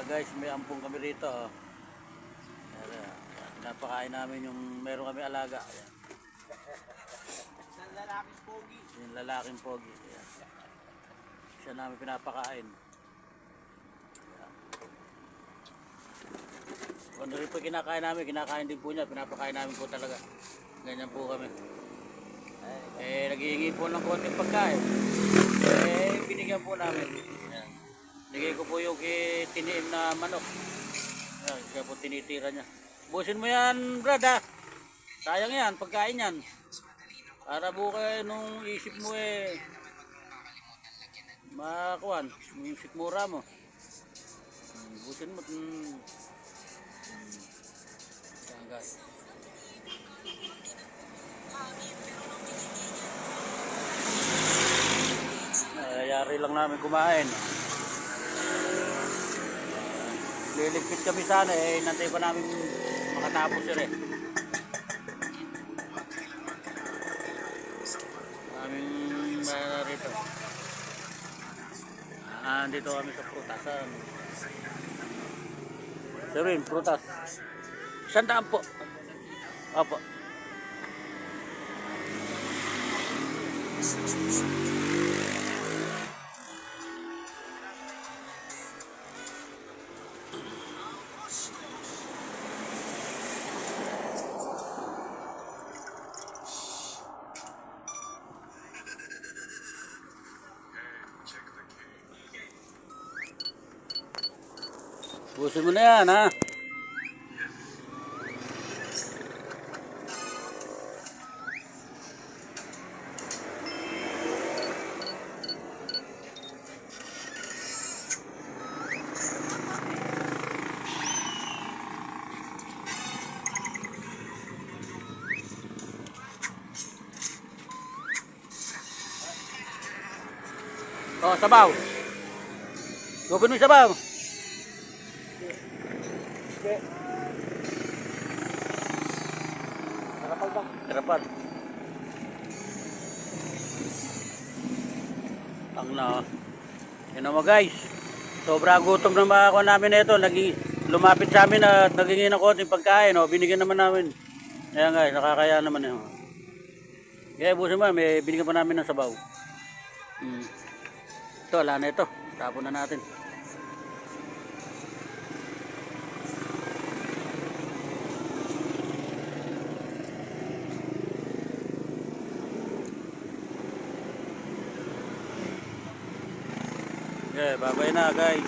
Guys, may ampong kami rito. Oh. Napakain namin yung meron kami alaga. Ayan. Isang lalaking pogi. Yung lalaking pogi. Ayan. Siya namin pinapakain. Ayan. Kung ano rin po kinakain namin, kinakain din po niya. Pinapakain namin po talaga. Ganyan po kami. Naghihingi po ng konting pagkain. Binigyan po namin. Ayan. Bigay ko po yung tiniim na manok. Ayan, kaya po tinitira niya. Busin mo yan, brad ha. Sayang yan, pagkain yan. Para buka nung isip mo makakuan, yung sikmura mo. Busin mo. Ayan guys. Nangyayari lang namin kumain. Liligpit kami sana nantay pa namin makatapos yun Aming rito. Dito kami sa prutasan. Sirin, prutas. 100 po. Opo. Busin mo na yan, ha? Oh, sabaw. Gawin mo yung sabaw. Nakapal ba? Harapan. Ang na. Yan naman guys. Sobrang gutom na makakuha namin na ito. Lumapit sa amin at nagingin ng konting pagkain. Binigyan naman namin. Ayan guys, nakakaya naman yun. Kaya busin mo, may binigyan pa namin ng sabaw. Ito, wala na ito. Tapon na natin. Okay, bye-bye na guys.